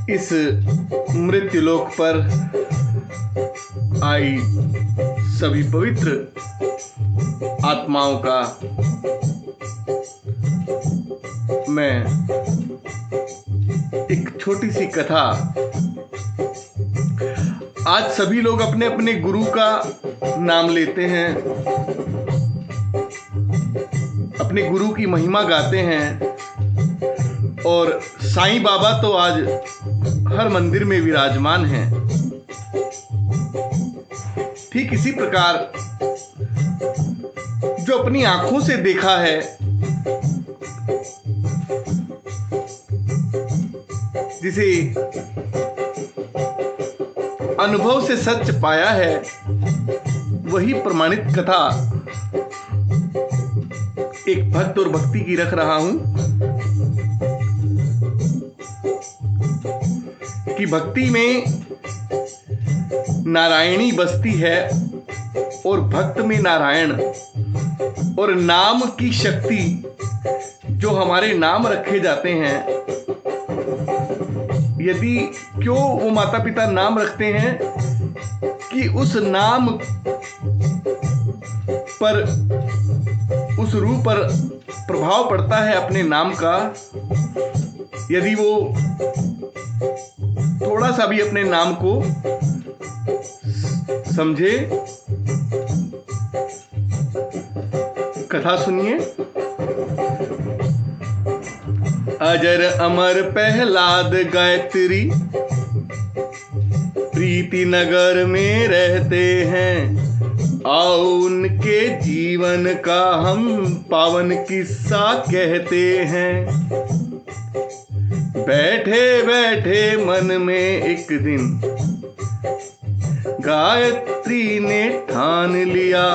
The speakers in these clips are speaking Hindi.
इस मृत्युलोक पर आई सभी पवित्र आत्माओं का मैं एक छोटी सी कथा। आज सभी लोग अपने अपने गुरु का नाम लेते हैं, अपने गुरु की महिमा गाते हैं, और साईं बाबा तो आज हर मंदिर में विराजमान हैं। ठीक इसी प्रकार जो अपनी आंखों से देखा है, जिसे अनुभव से सच पाया है, वही प्रमाणित कथा एक भक्त और भक्ति की रख रहा हूं कि भक्ति में नारायणी बसती है और भक्त में नारायण, और नाम की शक्ति जो हमारे नाम रखे जाते हैं, यदि क्यों वो माता पिता नाम रखते हैं कि उस नाम पर, उस रूह पर प्रभाव पड़ता है अपने नाम का। यदि वो थोड़ा सा भी अपने नाम को समझे। कथा सुनिए। अजर अमर प्रहलाद गायत्री प्रीति नगर में रहते हैं। आओ उनके जीवन का हम पावन किस्सा कहते हैं। बैठे बैठे मन में एक दिन गायत्री ने ठान लिया,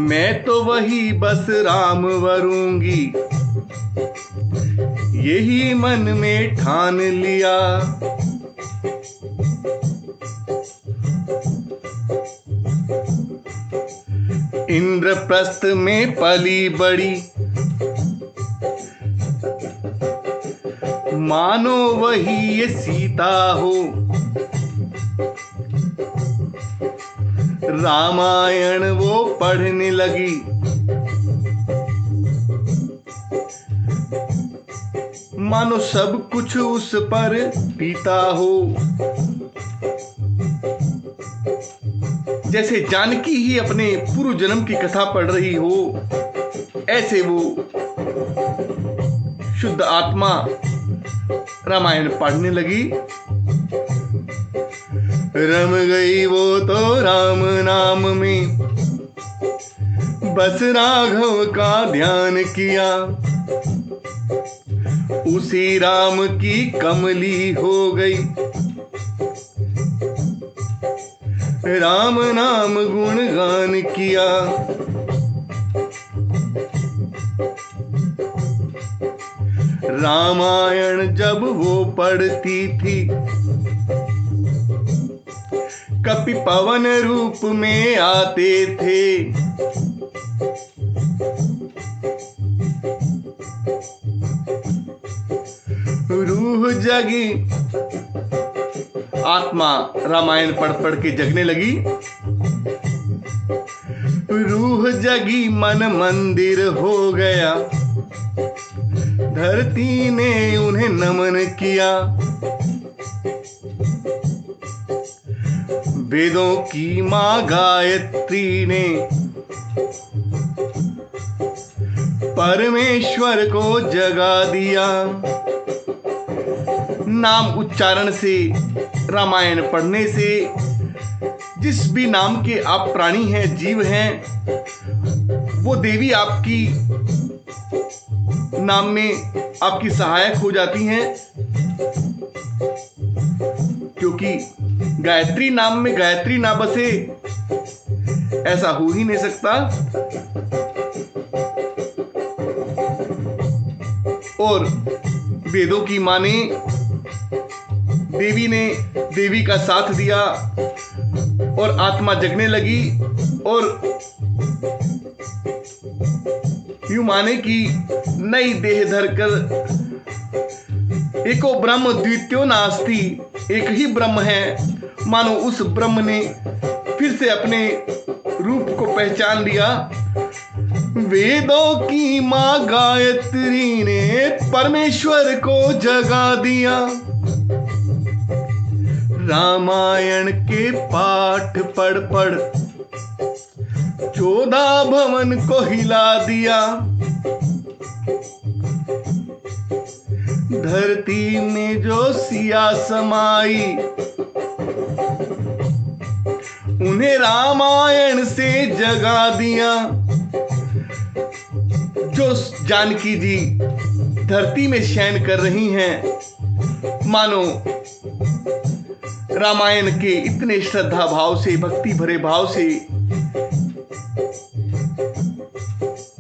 मैं तो वही बस राम वरूंगी, यही मन में ठान लिया। इंद्रप्रस्थ में पली बड़ी, मानो वही ये सीता हो। रामायण वो पढ़ने लगी, मानो सब कुछ उस पर पीता हो। जैसे जानकी ही अपने पूर्व जन्म की कथा पढ़ रही हो, ऐसे वो शुद्ध आत्मा रामायण पढ़ने लगी। रम गई वो तो राम नाम में, बस राघव का ध्यान किया। उसी राम की कमली हो गई, राम नाम गुणगान किया। रामायण जब वो पढ़ती थी, कपि पवन रूप में आते थे। रूह जगी, आत्मा रामायण पढ़ पढ़ के जगने लगी। रूह जगी मन मंदिर हो गया, धरती ने उन्हें नमन किया। वेदों की मां गायत्री ने परमेश्वर को जगा दिया। नाम उच्चारण से, रामायण पढ़ने से, जिस भी नाम के आप प्राणी हैं, जीव हैं, वो देवी आपकी नाम में आपकी सहायक हो जाती हैं। क्योंकि गायत्री नाम में गायत्री ना बसे, ऐसा हो ही नहीं सकता। और वेदों की मां ने, देवी ने देवी का साथ दिया और आत्मा जगने लगी और यूं माने कि नई देह धरकर एको ब्रह्म द्वितीयो नास्ति, एक ही ब्रह्म है। मानो उस ब्रह्म ने फिर से अपने रूप को पहचान लिया। वेदों की मां गायत्री ने परमेश्वर को जगा दिया। रामायण के पाठ पढ़ पढ़ 14 भवन को हिला दिया। धरती में जो सिया समाई, उन्हें रामायण से जगा दिया। जो जानकी जी धरती में शयन कर रही हैं, मानो रामायण के इतने श्रद्धा भाव से, भक्ति भरे भाव से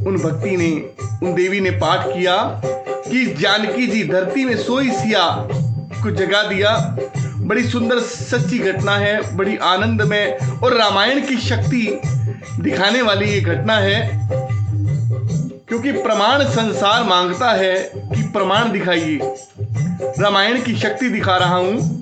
उन भक्ति ने, उन देवी ने पाठ किया कि जानकी जी धरती में सोई सिया को जगा दिया। बड़ी सुंदर सच्ची घटना है, बड़ी आनंदमय और रामायण की शक्ति दिखाने वाली ये घटना है। क्योंकि प्रमाण संसार मांगता है कि प्रमाण दिखाइए। रामायण की शक्ति दिखा रहा हूं।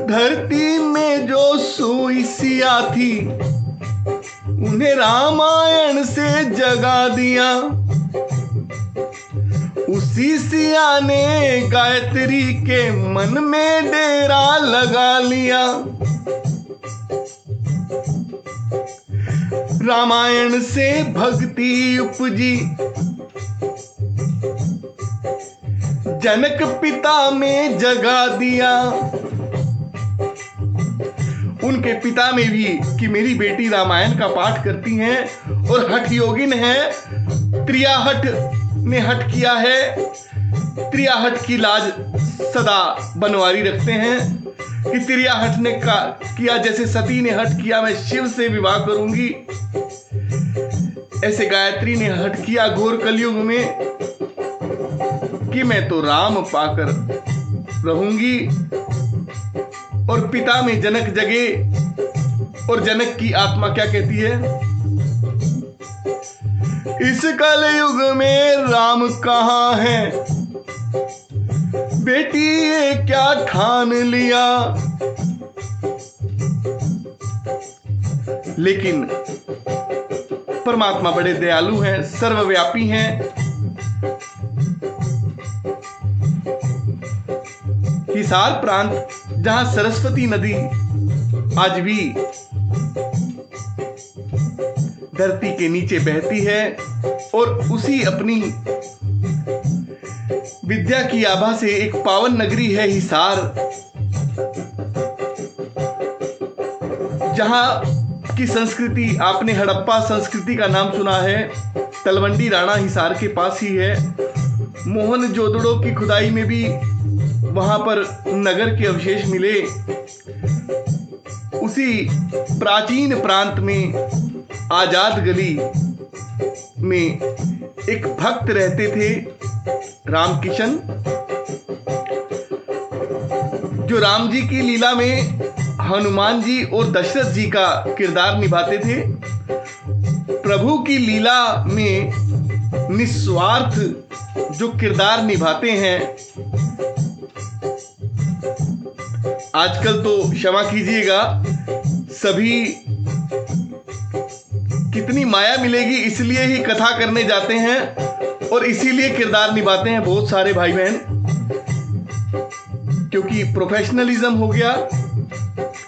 धरती में जो सोई सिया थी, उन्हें रामायण से जगा दिया। उसी सिया ने गायत्री के मन में डेरा लगा लिया। रामायण से भक्ति उपजी, जनक पिता में जगा दिया। उनके पिता में भी कि मेरी बेटी रामायण का पाठ करती हैं और हठ योगिन है, त्रियाहट ने हठ किया है। त्रियाहट की लाज सदा बनवारी रखते हैं कि त्रियाहट ने किया जैसे सती ने हठ किया मैं शिव से विवाह करूंगी, ऐसे गायत्री ने हठ किया घोर कलयुग में कि मैं तो राम पाकर रहूंगी। और पिता में जनक जगे और जनक की आत्मा क्या कहती है? इस कलयुग में राम कहाँ है, बेटी ये क्या ठान लिया। लेकिन परमात्मा बड़े दयालु हैं, सर्वव्यापी हैं। हिसार प्रांत जहां सरस्वती नदी आज भी धरती के नीचे बहती है और उसी अपनी विद्या की आभा से एक पावन नगरी है हिसार, जहां की संस्कृति आपने हड़प्पा संस्कृति का नाम सुना है। तलवंडी राणा हिसार के पास ही है। मोहनजोदड़ो की खुदाई में भी वहां पर नगर के अवशेष मिले। उसी प्राचीन प्रांत में आजाद गली में एक भक्त रहते थे, रामकिशन, जो राम जी की लीला में हनुमान जी और दशरथ जी का किरदार निभाते थे। प्रभु की लीला में निस्वार्थ जो किरदार निभाते हैं। आजकल तो क्षमा कीजिएगा, सभी कितनी माया मिलेगी इसलिए ही कथा करने जाते हैं और इसीलिए किरदार निभाते हैं बहुत सारे भाई बहन, क्योंकि प्रोफेशनलिज्म हो गया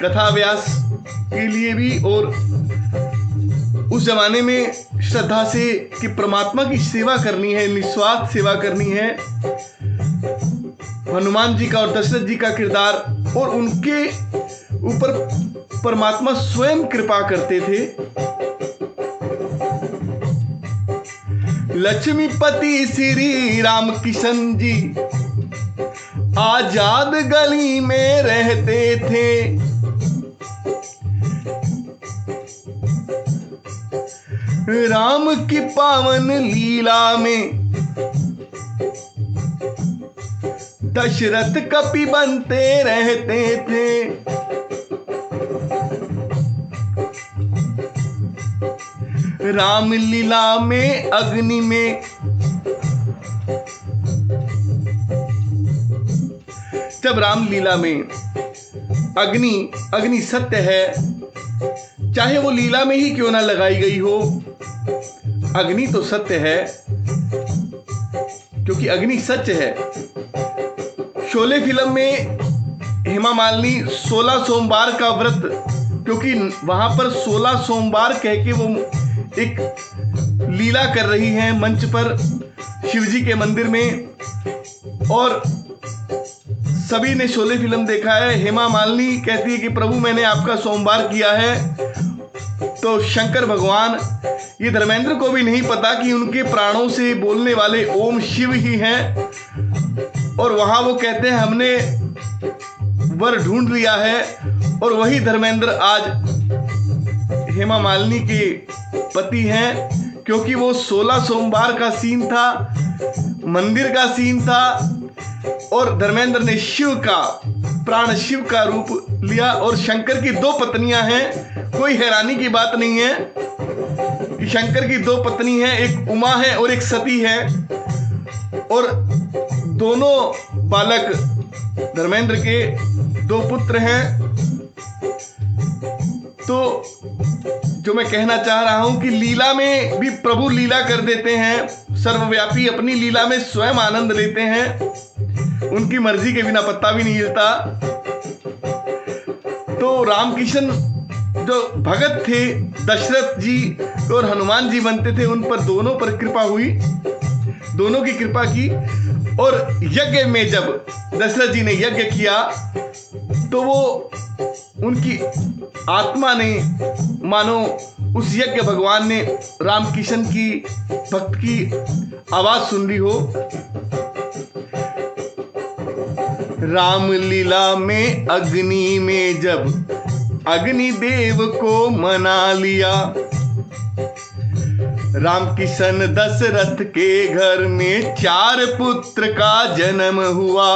कथा व्यास के लिए भी। और उस जमाने में श्रद्धा से कि परमात्मा की सेवा करनी है, निस्वार्थ सेवा करनी है। हनुमान जी का और दशरथ जी का किरदार, और उनके ऊपर परमात्मा स्वयं कृपा करते थे। लक्ष्मीपति श्री रामकिशन जी आजाद गली में रहते थे। राम की पावन लीला में दशरथ कपि बनते रहते थे। रामलीला में अग्नि में जब रामलीला में अग्नि सत्य है, चाहे वो लीला में ही क्यों ना लगाई गई हो, अग्नि तो सत्य है क्योंकि अग्नि सत्य है। शोले फिल्म में हेमा मालिनी 16 सोमवार का व्रत, क्योंकि वहां पर 16 सोमवार कह के वो एक लीला कर रही हैं मंच पर शिवजी के मंदिर में, और सभी ने शोले फिल्म देखा है। हेमा मालिनी कहती है कि प्रभु मैंने आपका सोमवार किया है, तो शंकर भगवान, ये धर्मेंद्र को भी नहीं पता कि उनके प्राणों से बोलने वाले ओम शिव ही हैं, और वहां वो कहते हैं हमने वर ढूंढ लिया है। और वही धर्मेंद्र आज हेमा मालिनी के पति हैं, क्योंकि वो 16 सोमवार का सीन था, मंदिर का सीन था, और धर्मेंद्र ने शिव का, प्राण शिव का रूप लिया। और शंकर की 2 पत्नियां हैं, कोई हैरानी की बात नहीं है कि शंकर की 2 पत्नी हैं, एक उमा है और एक सती है, और दोनों बालक धर्मेंद्र के 2 पुत्र हैं। तो जो मैं कहना चाह रहा हूं कि लीला में भी प्रभु लीला कर देते हैं, सर्वव्यापी अपनी लीला में स्वयं आनंद लेते हैं, उनकी मर्जी के बिना पत्ता भी नहीं हिलता। तो रामकिशन जो भगत थे, दशरथ जी और हनुमान जी बनते थे, उन पर दोनों पर कृपा हुई, दोनों की कृपा की। और यज्ञ में जब दशरथ जी ने यज्ञ किया तो वो उनकी आत्मा ने, मानो उस यज्ञ भगवान ने रामकिशन की भक्त की आवाज सुन ली हो। रामलीला में अग्नि में जब अग्निदेव को मना लिया, रामकिशन दशरथ के घर में 4 पुत्र का जन्म हुआ।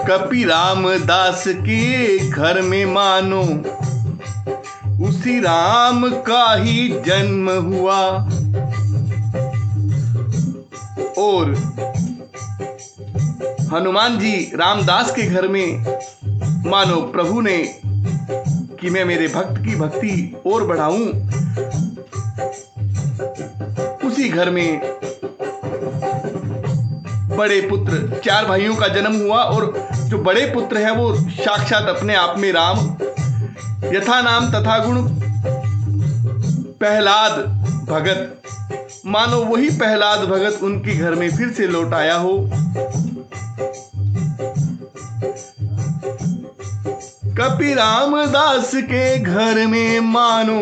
कपि रामदास के घर में मानो उसी राम का ही जन्म हुआ। और हनुमान जी रामदास के घर में मानो प्रभु ने कि मैं मेरे भक्त की भक्ति और बढ़ाऊं, उसी घर में बड़े पुत्र 4 भाइयों का जन्म हुआ। और जो बड़े पुत्र है वो साक्षात अपने आप में राम, यथा नाम तथा गुण प्रहलाद भगत, मानो वही प्रहलाद भगत उनके घर में फिर से लौट आया हो। कपि रामदास के घर में मानो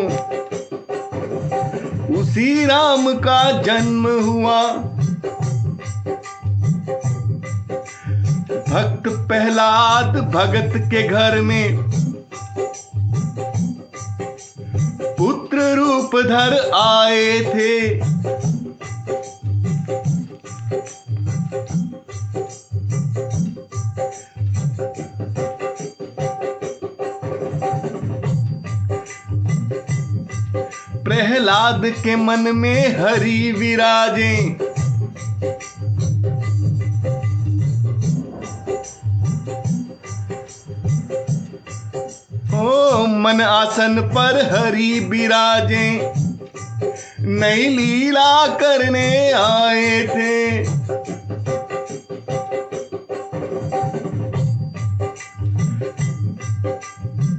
उसी राम का जन्म हुआ। भक्त प्रहलाद भगत के घर में पुत्र रूप धर आए थे। प्रहलाद के मन में हरि विराजे, ओ मन आसन पर हरि विराजे, नई लीला करने आए थे।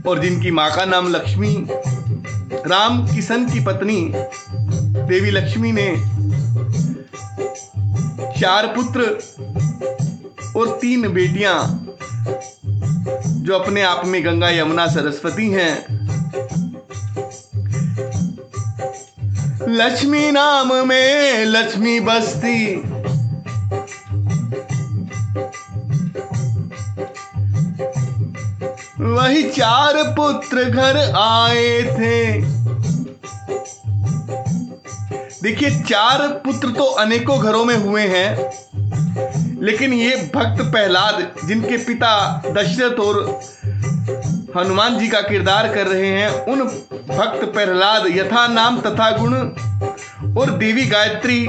और जिनकी मां का नाम लक्ष्मी, राम किशन की पत्नी देवी लक्ष्मी ने 4 पुत्र और 3 बेटियां जो अपने आप में गंगा यमुना सरस्वती हैं। लक्ष्मी नाम में लक्ष्मी बस्ती, वही 4 पुत्र घर आए थे। देखिए 4 पुत्र तो अनेकों घरों में हुए हैं, लेकिन ये भक्त प्रहलाद जिनके पिता दशरथ और हनुमान जी का किरदार कर रहे हैं, उन भक्त प्रहलाद यथा नाम तथा गुण और देवी गायत्री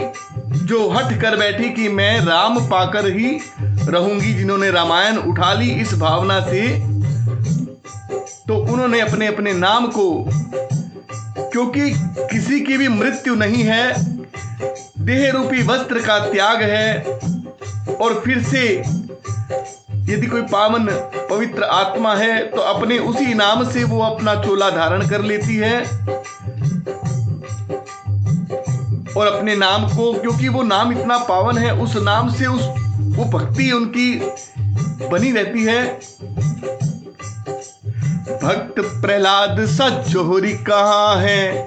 जो हट कर बैठी कि मैं राम पाकर ही रहूंगी, जिन्होंने रामायण उठा ली इस भावना से, तो उन्होंने अपने अपने नाम को, क्योंकि किसी की भी मृत्यु नहीं है, देह रूपी वस्त्र का त्याग है, और फिर से यदि कोई पावन पवित्र आत्मा है तो अपने उसी नाम से वो अपना चोला धारण कर लेती है, और अपने नाम को, क्योंकि वो नाम इतना पावन है, उस नाम से वो भक्ति उनकी बनी रहती है। भक्त प्रहलाद सा जोहरी कहाँ है,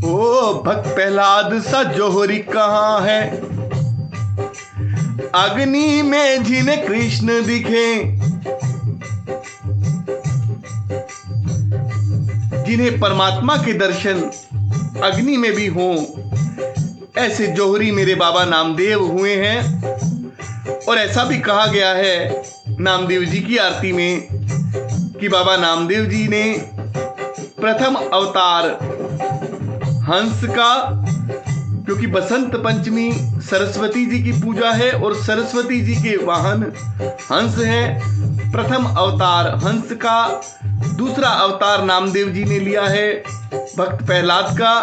ओ भक्त प्रहलाद सा जोहरी कहाँ है, अग्नि में जिन्हें कृष्ण दिखे, जिन्हें परमात्मा के दर्शन अग्नि में भी हों, ऐसे जोहरी मेरे बाबा नामदेव हुए हैं। और ऐसा भी कहा गया है नामदेव जी की आरती में कि बाबा नामदेव जी ने प्रथम अवतार हंस का, क्योंकि बसंत पंचमी सरस्वती जी की पूजा है और सरस्वती जी के वाहन हंस है, प्रथम अवतार हंस का, दूसरा अवतार नामदेव जी ने लिया है भक्त प्रहलाद का,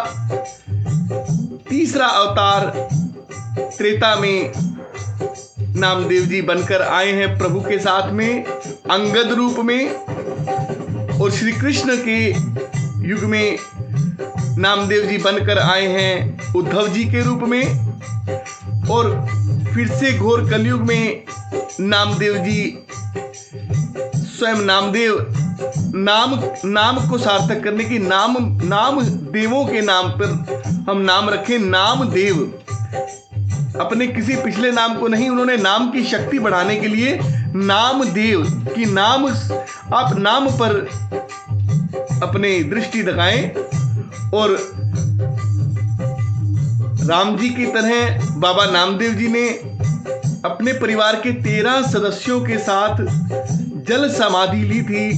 तीसरा अवतार त्रेता में नामदेव जी बनकर आए हैं प्रभु के साथ में अंगद रूप में, और श्री कृष्ण के युग में नामदेव जी बनकर आए हैं उद्धव जी के रूप में, और फिर से घोर कलयुग में नामदेव जी स्वयं नामदेव नाम को सार्थक करने की नाम देवों के नाम पर हम नाम रखें नामदेव, अपने किसी पिछले नाम को नहीं, उन्होंने नाम की शक्ति बढ़ाने के लिए नामदेव की नाम, आप नाम पर अपने दृष्टि लगाएं। और राम जी की तरह बाबा नामदेव जी ने अपने परिवार के 13 सदस्यों के साथ जल समाधि ली थी,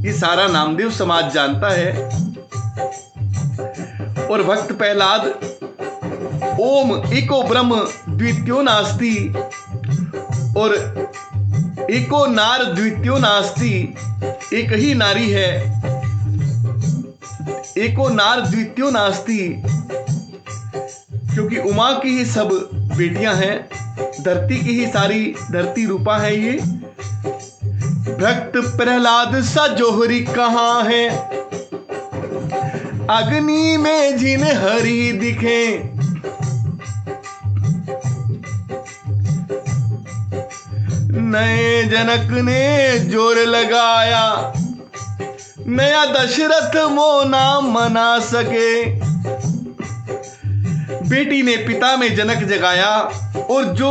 ये सारा नामदेव समाज जानता है। और भक्त प्रहलाद ओम एको ब्रह्म द्वितीयो नास्ति और एको नार द्वितीयो नास्ति, एक ही नारी है, एको नार द्वितीयो नास्ति, क्योंकि उमा की ही सब बेटियां हैं, धरती की ही सारी धरती रूपा है ये। भक्त प्रहलाद सा जोहरी कहाँ है, अग्नि में जिन्हें हरि दिखे, नए जनक ने जोर लगाया, नया दशरथ मो नाम मना सके। बेटी ने पिता में जनक जगाया, और जो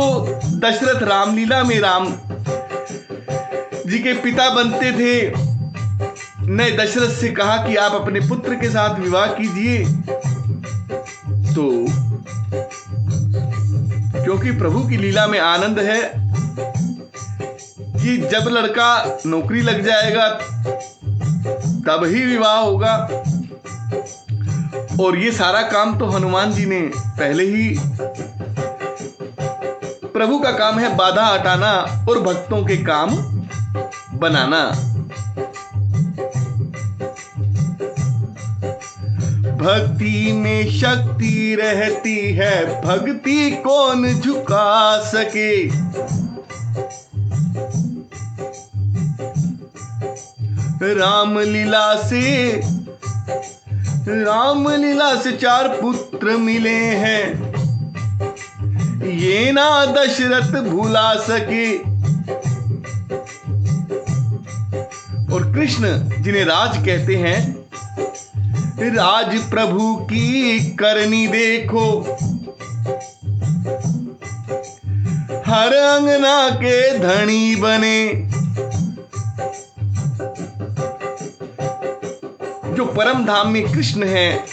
दशरथ रामलीला में राम जी के पिता बनते थे, ने दशरथ से कहा कि आप अपने पुत्र के साथ विवाह कीजिए। तो क्योंकि प्रभु की लीला में आनंद है कि जब लड़का नौकरी लग जाएगा तब ही विवाह होगा, और ये सारा काम तो हनुमान जी ने पहले ही, प्रभु का काम है बाधा हटाना और भक्तों के काम बनाना। भक्ति में शक्ति रहती है, भक्ति कौन झुका सके। रामलीला से 4 पुत्र मिले हैं, ये ना दशरथ भुला सके। और कृष्ण जिन्हें राज कहते हैं, राज प्रभु की करनी देखो, हर अंगना के धनी बने। जो परम धाम में कृष्ण हैं,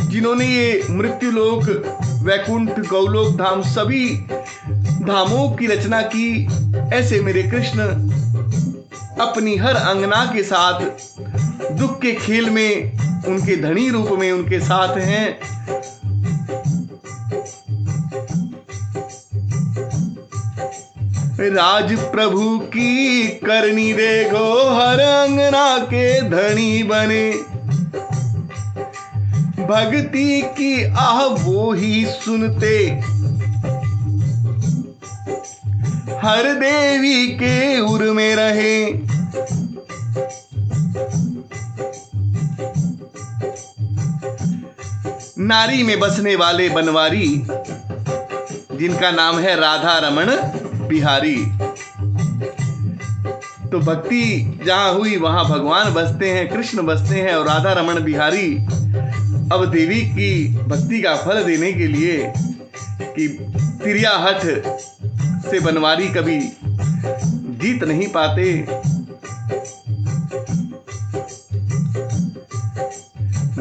जिन्होंने ये मृत्युलोक, वैकुंठ, गौलोक धाम सभी धामों की रचना की, ऐसे मेरे कृष्ण अपनी हर अंगना के साथ दुख के खेल में उनके धनी रूप में उनके साथ हैं। राज प्रभु की करनी देखो, हर अंगना के धनी बने। भक्ति की आह वो ही सुनते, हर देवी के उर में रहे। नारी में बसने वाले बनवारी, जिनका नाम है राधा रमण बिहारी। तो भक्ति जहां हुई वहां भगवान बसते हैं, कृष्ण बसते हैं और राधा रमण बिहारी अब देवी की भक्ति का फल देने के लिए कि तिरिया हठ से बनवारी कभी जीत नहीं पाते।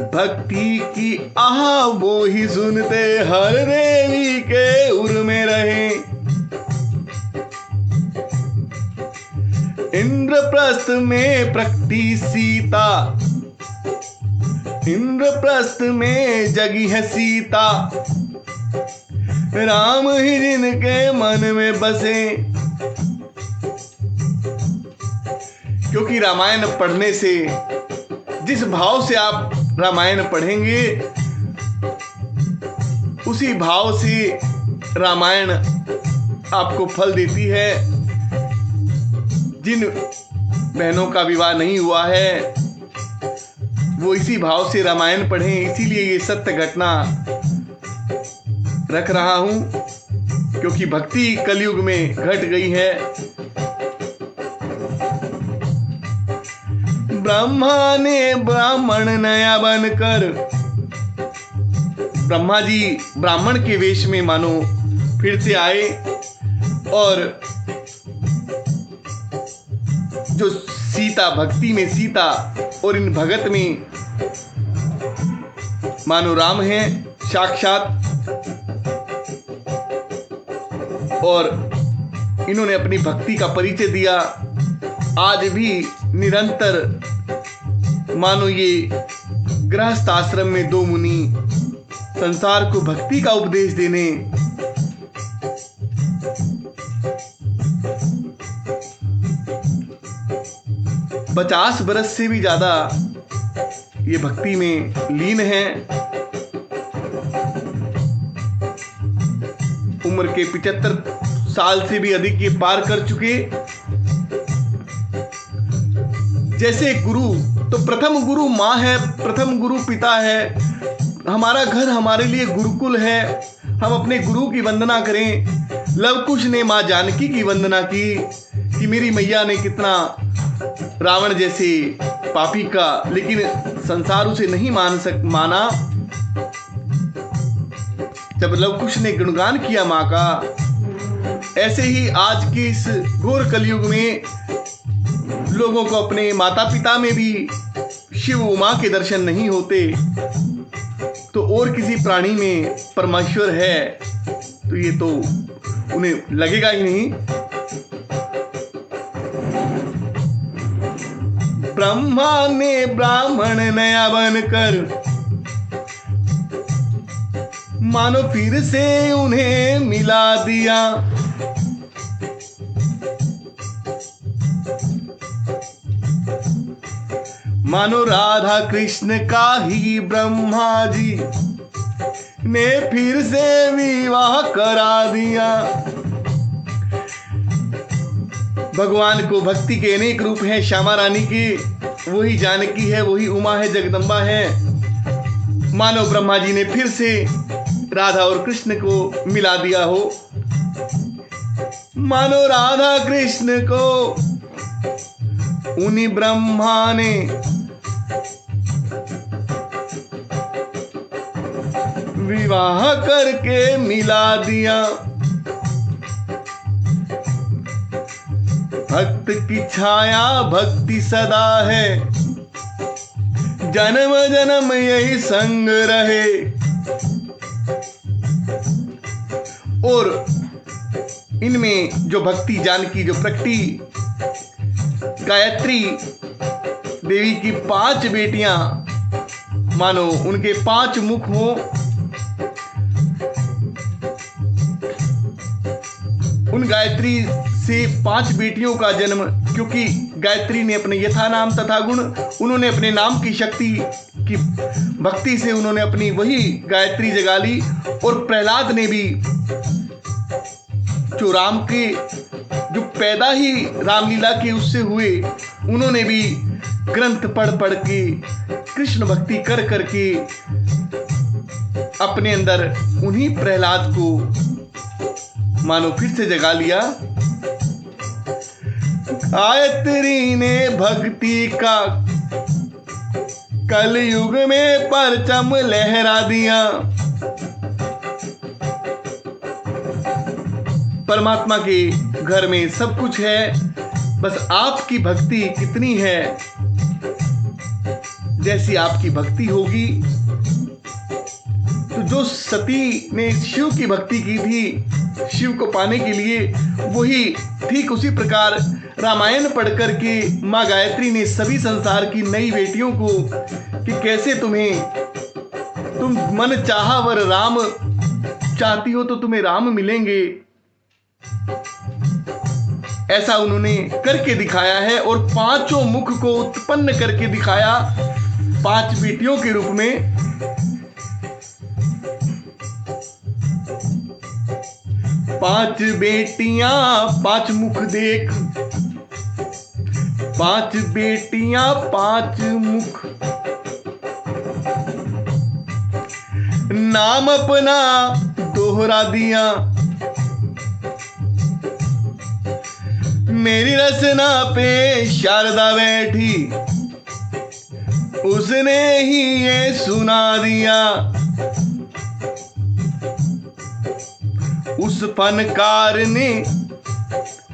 भक्ति की आह वो ही सुनते, हर देवी के उर में रहे। इंद्रप्रस्थ में प्रकटी सीता, इंद्रप्रस्थ में जगी है सीता। राम ही जिनके मन में बसे। क्योंकि रामायण पढ़ने से, जिस भाव से आप रामायण पढ़ेंगे, उसी भाव से रामायण आपको फल देती है। जिन बहनों का विवाह नहीं हुआ है वो इसी भाव से रामायण पढ़ें। इसीलिए ये सत्य घटना रख रहा हूं, क्योंकि भक्ति कलयुग में घट गई है। ब्रह्मा ने ब्राह्मण नया बनकर, ब्रह्मा जी ब्राह्मण के वेश में मानो फिर से आए और जो सीता, भक्ति में सीता और इन भगत में मानो राम हैं साक्षात, और इन्होंने अपनी भक्ति का परिचय दिया। आज भी निरंतर मानो ये गृहस्थ आश्रम में दो मुनि संसार को भक्ति का उपदेश देने 50 बरस से भी ज्यादा ये भक्ति में लीन है। उम्र के 75 साल से भी अधिक ये पार कर चुके। जैसे गुरु तो प्रथम गुरु माँ है, प्रथम गुरु पिता है। हमारा घर हमारे लिए गुरुकुल है। हम अपने गुरु की वंदना करें। लव कुश ने माँ जानकी की वंदना की कि मेरी मैया ने कितना रावण जैसे पापी का, लेकिन संसार उसे नहीं माना। जब लव कुश ने गुणगान किया माँ का, ऐसे ही आज के इस घोर कलयुग में लोगों को अपने माता पिता में भी शिव उमा के दर्शन नहीं होते, तो और किसी प्राणी में परमेश्वर है तो ये तो उन्हें लगेगा ही नहीं। ब्रह्मा ने ब्राह्मण नया बनकर मानो फिर से उन्हें मिला दिया। मानो राधा कृष्ण का ही ब्रह्मा जी ने फिर से विवाह करा दिया। भगवान को भक्ति के अनेक रूप हैं श्यामा रानी के, वही जानकी है, वही उमा है, जगदम्बा है। मानो ब्रह्मा जी ने फिर से राधा और कृष्ण को मिला दिया हो। मानो राधा कृष्ण को उन्हीं ब्रह्मा ने विवाह करके मिला दिया। भक्त की छाया भक्ति सदा है, जन्म जन्म यही संग रहे। और इनमें जो भक्ति जानकी जो प्रकटी, गायत्री देवी की 5 बेटियां, मानो उनके 5 मुख हो। उन गायत्री से 5 बेटियों का जन्म, क्योंकि गायत्री ने अपने यथा नाम तथा गुण, उन्होंने अपने नाम की शक्ति की भक्ति से उन्होंने अपनी वही गायत्री जगा ली। और प्रहलाद ने भी जो राम के जो पैदा ही रामलीला के उससे हुए, उन्होंने भी ग्रंथ पढ़ पढ़ के कृष्ण भक्ति कर करके अपने अंदर उन्हीं प्रहलाद को मानो फिर से जगा लिया। गायत्री ने भक्ति का कलयुग में परचम लहरा दिया। परमात्मा के घर में सब कुछ है, बस आपकी भक्ति कितनी है। जैसी आपकी भक्ति होगी, तो जो सती ने शिव की भक्ति की थी शिव को पाने के लिए, वही ठीक उसी प्रकार रामायण पढ़कर के माँ गायत्री ने सभी संसार की नई बेटियों को कि कैसे तुम मन चाहा वर राम, चाहती हो तो तुम्हें राम मिलेंगे, ऐसा उन्होंने करके दिखाया है। और 5 मुख को उत्पन्न करके दिखाया 5 बेटियों के रूप में। पांच बेटियां 5 मुख देख, 5 बेटियां 5 मुख, नाम अपना दोहरा दिया। मेरी रचना पे शारदा बैठी, उसने ही ये सुना दिया। उस फनकार ने,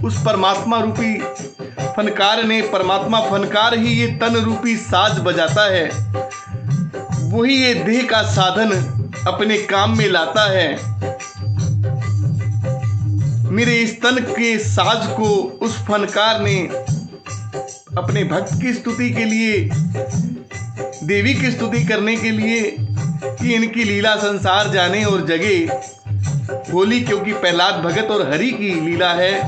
उस परमात्मा रूपी फनकार ने, परमात्मा फनकार ही ये तन रूपी साज बजाता है, वही ये देह का साधन अपने काम में लाता है। मेरे इस तन के साज को उस फनकार ने अपने भक्त की स्तुति के लिए, देवी की स्तुति करने के लिए, कि इनकी लीला संसार जाने और जगे। होली क्योंकि प्रहलाद भगत और हरि की लीला है।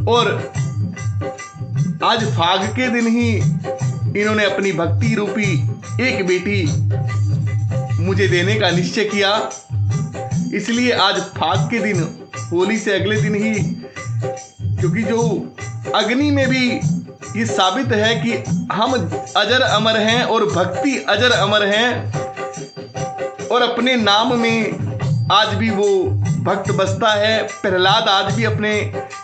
और आज फाग के दिन ही इन्होंने अपनी भक्ति रूपी एक बेटी मुझे देने का निश्चय किया। इसलिए आज फाग के दिन, होली से अगले दिन ही, क्योंकि जो अग्नि में भी ये साबित है कि हम अजर अमर हैं और भक्ति अजर अमर है। और अपने नाम में आज भी वो भक्त बसता है। प्रहलाद आज भी अपने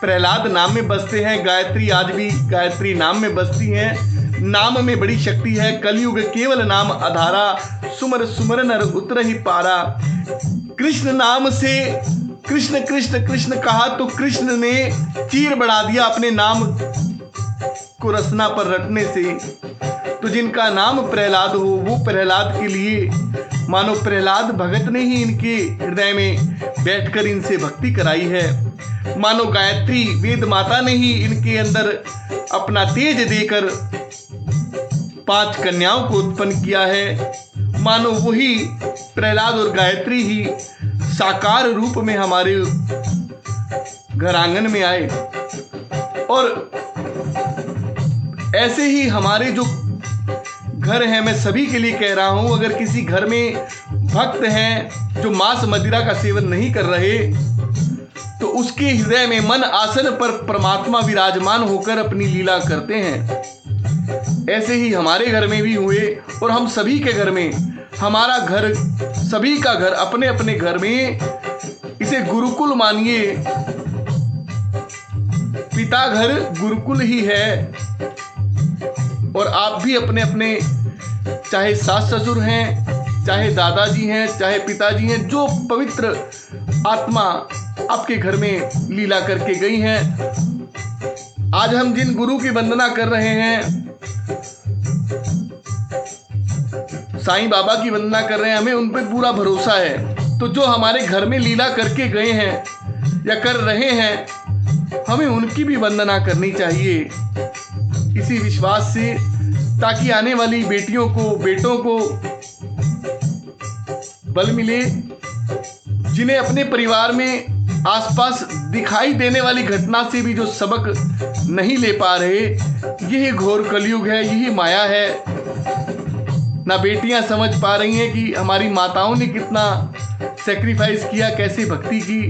प्रहलाद नाम में बसते हैं, गायत्री आज भी गायत्री नाम में बसती हैं। नाम में बड़ी शक्ति है। कलयुग केवल नाम आधारा, सुमर सुमर नर उतर ही पारा। कृष्ण नाम से कृष्ण कृष्ण कृष्ण कहा तो कृष्ण ने चीर बढ़ा दिया अपने नाम को रसना पर रटने से। तो जिनका नाम प्रहलाद हो, वो प्रहलाद के लिए मानो प्रहलाद भगत ने ही इनके हृदय में बैठकर इनसे भक्ति कराई है। मानो गायत्री वेद माता ने ही इनके अंदर अपना तेज देकर 5 कन्याओं को उत्पन्न किया है। मानो वही प्रहलाद और गायत्री ही साकार रूप में हमारे घर आंगन में आए। और ऐसे ही हमारे जो घर हैं, मैं सभी के लिए कह रहा हूं, अगर किसी घर में भक्त हैं जो मांस मदिरा का सेवन नहीं कर रहे, तो उसके हृदय में मन आसन पर परमात्मा विराजमान होकर अपनी लीला करते हैं। ऐसे ही हमारे घर में भी हुए और हम सभी के घर में, हमारा घर, सभी का घर अपने अपने घर में, इसे गुरुकुल मानिए। पिता घर गुरुकुल ही है। और आप भी अपने अपने, चाहे सास ससुर हैं, चाहे दादाजी हैं, चाहे पिताजी हैं, जो पवित्र आत्मा आपके घर में लीला करके गई हैं, आज हम जिन गुरु की वंदना कर रहे हैं, साईं बाबा की वंदना कर रहे हैं, हमें उन पर पूरा भरोसा है। तो जो हमारे घर में लीला करके गए हैं या कर रहे हैं, हमें उनकी भी वंदना करनी चाहिए इसी विश्वास से, ताकि आने वाली बेटियों को, बेटों को बल मिले, जिन्हें अपने परिवार में आसपास दिखाई देने वाली घटना से भी जो सबक नहीं ले पा रहे। यही घोर कलयुग है, यही माया है। ना बेटियां समझ पा रही हैं कि हमारी माताओं ने कितना सेक्रीफाइस किया, कैसे भक्ति की।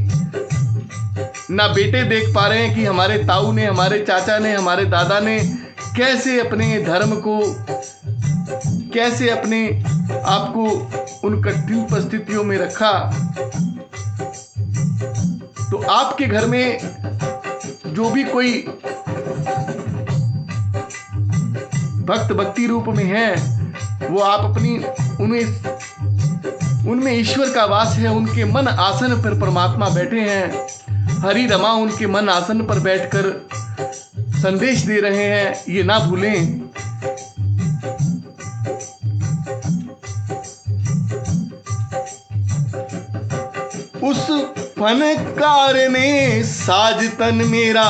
ना बेटे देख पा रहे हैं कि हमारे ताऊ ने, हमारे चाचा ने, हमारे दादा ने कैसे अपने धर्म को, कैसे अपने आप को उन कठिन परिस्थितियों में रखा। तो आपके घर में जो भी कोई भक्त भक्ति रूप में है, वो आप अपनी उनमें ईश्वर का वास है। उनके मन आसन पर परमात्मा बैठे हैं। हरि रमा उनके मन आसन पर बैठकर संदेश दे रहे हैं, ये ना भूलें। उस फनकार ने साज तन मेरा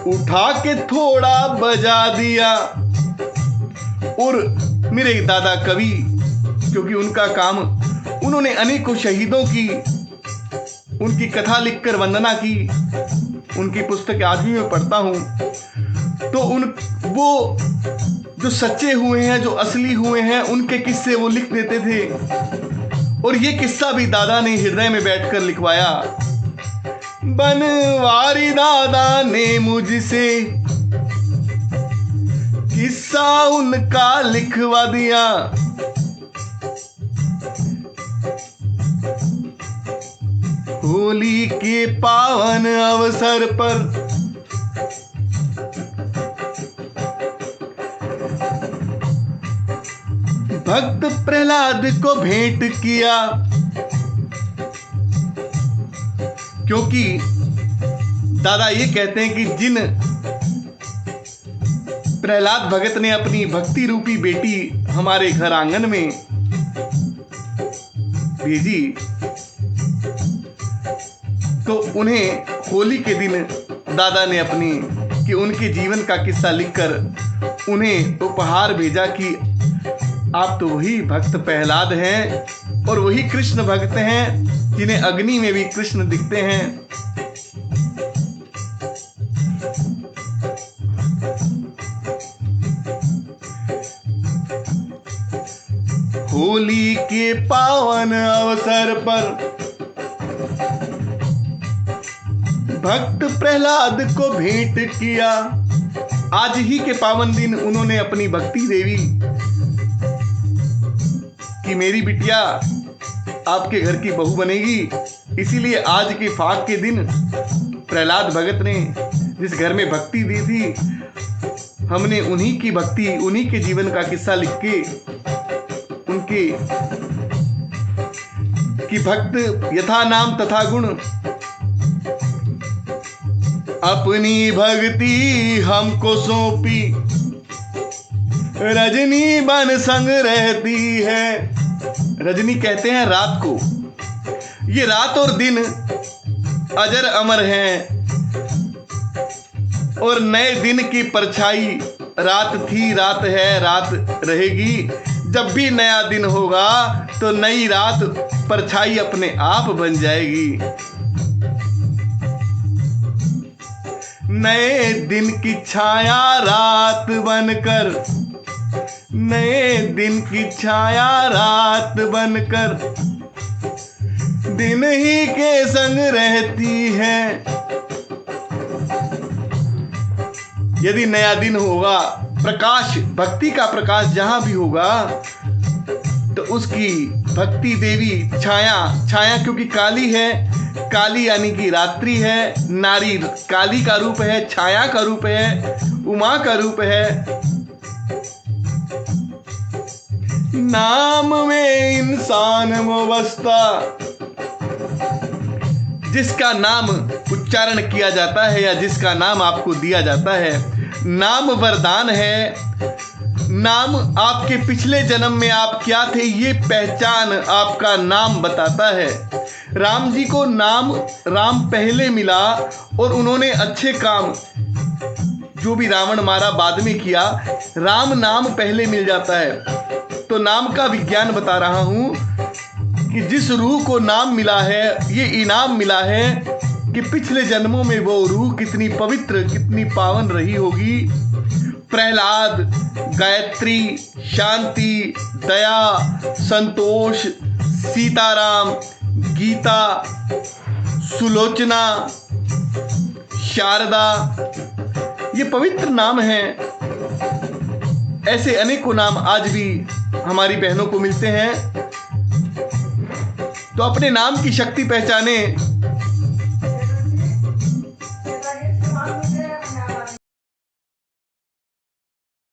उठा के थोड़ा बजा दिया। और मेरे दादा कवि, क्योंकि उनका काम, उन्होंने अनेकों शहीदों की, उनकी कथा लिखकर वंदना की। उनकी पुस्तक आज भी मैं पढ़ता हूँ। तो वो जो सच्चे हुए हैं, जो असली हुए हैं, उनके किस्से वो लिख देते थे। और ये किस्सा भी दादा ने हृदय में बैठकर लिखवाया। बनवारी दादा ने मुझसे किस्सा उनका लिखवा दिया। होली के पावन अवसर पर भक्त प्रहलाद को भेंट किया। क्योंकि दादा ये कहते हैं कि जिन प्रहलाद भगत ने अपनी भक्ति रूपी बेटी हमारे घर आंगन में भेजी, तो उन्हें होली के दिन दादा ने उनके जीवन का किस्सा लिखकर उन्हें उपहार भेजा कि आप तो वही भक्त प्रहलाद हैं और वही कृष्ण भक्त हैं जिन्हें अग्नि में भी कृष्ण दिखते हैं। होली के पावन अवसर पर भक्त प्रहलाद को भेंट किया। आज ही के पावन दिन उन्होंने अपनी भक्ति देवी कि मेरी बिटिया आपके घर की बहू बनेगी। इसीलिए आज के फाक के दिन प्रहलाद भगत ने जिस घर में भक्ति दी थी, हमने उन्हीं की भक्ति, उन्हीं के जीवन का किस्सा लिख के उनके कि भक्त यथा नाम तथा गुण, अपनी भक्ति हमको सौंपी, रजनी बन संग रहती है। रजनी कहते हैं रात को। ये रात और दिन अजर अमर हैं और नए दिन की परछाई रात थी, रात है, रात रहेगी। जब भी नया दिन होगा तो नई रात परछाई अपने आप बन जाएगी। नए दिन की छाया रात बनकर, नए दिन की छाया रात बनकर दिन ही के संग रहती है। यदि नया दिन होगा, प्रकाश, भक्ति का प्रकाश जहां भी होगा, तो उसकी भक्ति देवी छाया, छाया क्योंकि काली है, काली यानी कि रात्रि है, नारी काली का रूप है, छाया का रूप है, उमा का रूप है। नाम में इंसान वो बसता, जिसका नाम उच्चारण किया जाता है या जिसका नाम आपको दिया जाता है। नाम वरदान है। नाम आपके पिछले जन्म में आप क्या थे ये पहचान आपका नाम बताता है। राम जी को नाम राम पहले मिला और उन्होंने अच्छे काम जो भी रावण मारा बाद में किया, राम नाम पहले मिल जाता है। तो नाम का विज्ञान बता रहा हूं कि जिस रूह को नाम मिला है, ये इनाम मिला है कि पिछले जन्मों में वो रूह कितनी पवित्र, कितनी पावन रही होगी। प्रहलाद, गायत्री, शांति, दया, संतोष, सीताराम, गीता, सुलोचना, शारदा, ये पवित्र नाम हैं। ऐसे अनेकों नाम आज भी हमारी बहनों को मिलते हैं। तो अपने नाम की शक्ति पहचाने,